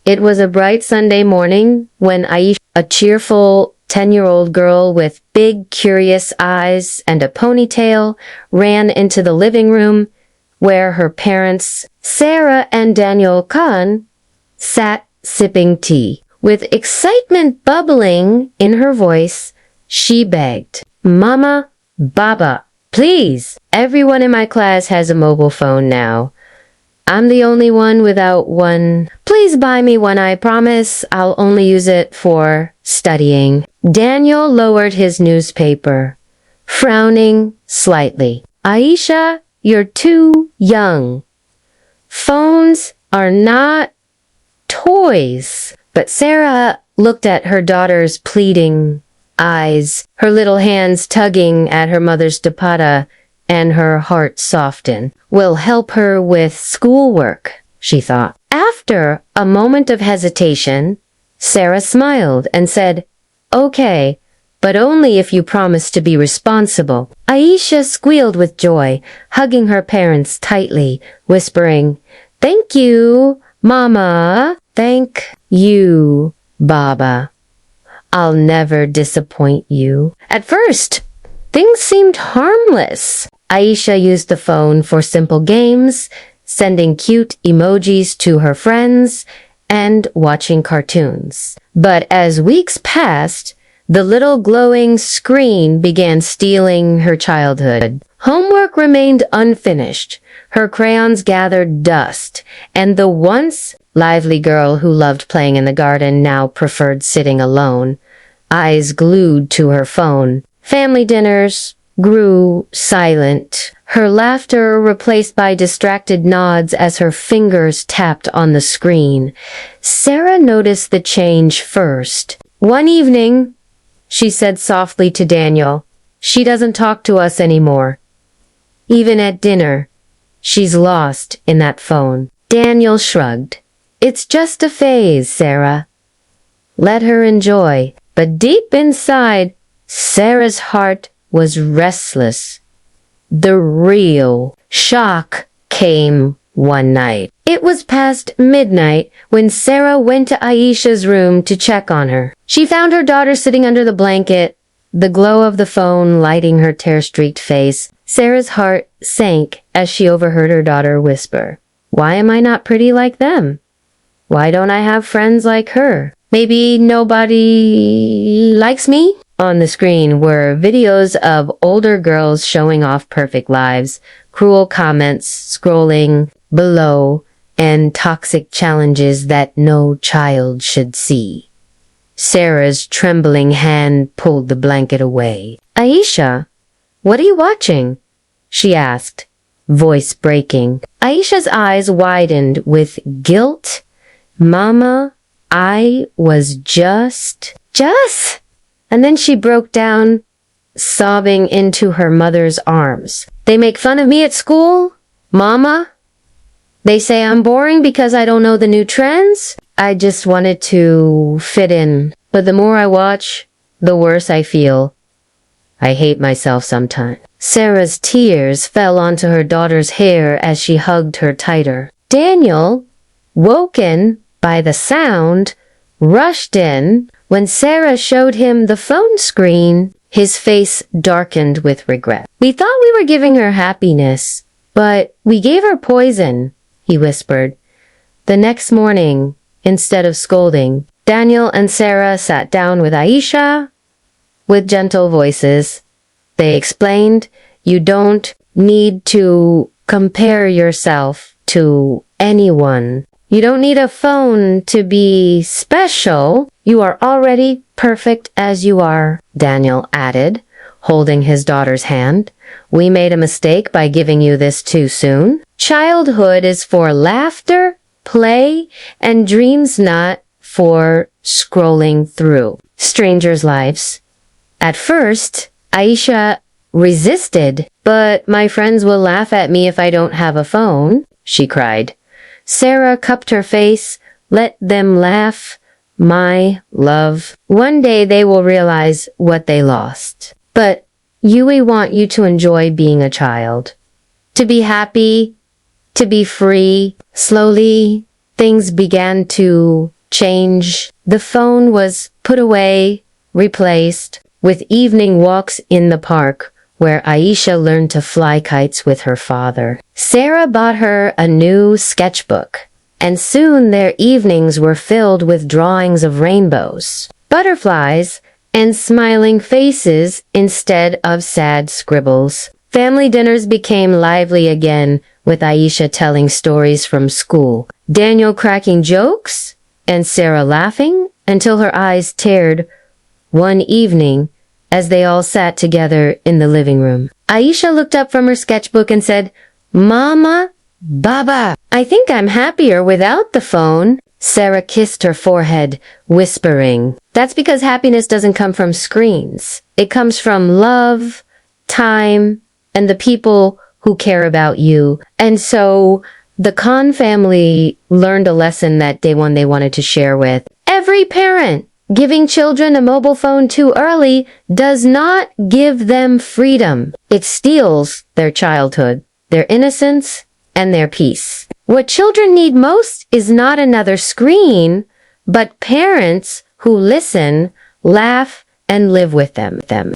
It was a bright Sunday morning when Ayesha, a cheerful 10-year-old girl with big, curious eyes and a ponytail, ran into the living room where her parents, Sarah and Daniel Khan, sat sipping tea. With excitement bubbling in her voice, she begged, "Mama, Baba, please, everyone in my class has a mobile phone now. I'm the only one without one. Please buy me one, I promise. I'll only use it for studying." Daniel lowered his newspaper, frowning slightly. "Ayesha, you're too young. Phones are not toys." But Sarah looked at her daughter's pleading eyes, her little hands tugging at her mother's dupatta, and her heart softened. "We'll help her with schoolwork," she thought. After a moment of hesitation, Sarah smiled and said, "Okay, but only if you promise to be responsible." Ayesha squealed with joy, hugging her parents tightly, whispering, "Thank you, Mama. Thank you, Baba. I'll never disappoint you." At first, things seemed harmless. Ayesha used the phone for simple games, sending cute emojis to her friends, and watching cartoons. But as weeks passed, the little glowing screen began stealing her childhood. Homework remained unfinished. Her crayons gathered dust, and the once lively girl who loved playing in the garden now preferred sitting alone, eyes glued to her phone. Family dinners grew silent, her laughter replaced by distracted nods as her fingers tapped on the screen. Sarah noticed the change first. One evening, she said softly to Daniel, "She doesn't talk to us anymore. Even at dinner, she's lost in that phone." Daniel shrugged. "It's just a phase, Sarah. Let her enjoy." But deep inside, Sarah's heart was restless. The real shock came one night. It was past midnight when Sarah went to Ayesha's room to check on her. She found her daughter sitting under the blanket, the glow of the phone lighting her tear-streaked face. Sarah's heart sank as she overheard her daughter whisper, "Why am I not pretty like them? Why don't I have friends like her? Maybe nobody likes me?" On the screen were videos of older girls showing off perfect lives, cruel comments scrolling below, and toxic challenges that no child should see. Sarah's trembling hand pulled the blanket away. "Ayesha, what are you watching?" she asked, voice breaking. Ayesha's eyes widened with guilt. "Mama, I was just... And then she broke down, sobbing into her mother's arms. "They make fun of me at school, Mama. They say I'm boring because I don't know the new trends. I just wanted to fit in. But the more I watch, the worse I feel. I hate myself sometimes." Sarah's tears fell onto her daughter's hair as she hugged her tighter. Daniel, woken by the sound, rushed in. When Sarah showed him the phone screen, his face darkened with regret. "We thought we were giving her happiness, but we gave her poison," he whispered. The next morning, instead of scolding, Daniel and Sarah sat down with Ayesha. With gentle voices, they explained, "You don't need to compare yourself to anyone. You don't need a phone to be special. You are already perfect as you are," Daniel added, holding his daughter's hand. "We made a mistake by giving you this too soon. Childhood is for laughter, play, and dreams, not for scrolling through strangers' lives." At first, Ayesha resisted. "But my friends will laugh at me if I don't have a phone," she cried. Sarah cupped her face. "Let them laugh, my love. One day they will realize what they lost. But we want you to enjoy being a child. To be happy, to be free." Slowly, things began to change. The phone was put away, replaced with evening walks in the park, where Ayesha learned to fly kites with her father. Sarah bought her a new sketchbook, and soon their evenings were filled with drawings of rainbows, butterflies, and smiling faces instead of sad scribbles. Family dinners became lively again, with Ayesha telling stories from school, Daniel cracking jokes, and Sarah laughing until her eyes teared one evening as they all sat together in the living room. Ayesha looked up from her sketchbook and said, "Mama, Baba, I think I'm happier without the phone." Sarah kissed her forehead, whispering, "That's because happiness doesn't come from screens. It comes from love, time, and the people who care about you." And so the Khan family learned a lesson that day one they wanted to share with every parent. Giving children a mobile phone too early does not give them freedom. It steals their childhood, their innocence, and their peace. What children need most is not another screen, but parents who listen, laugh, and live with them.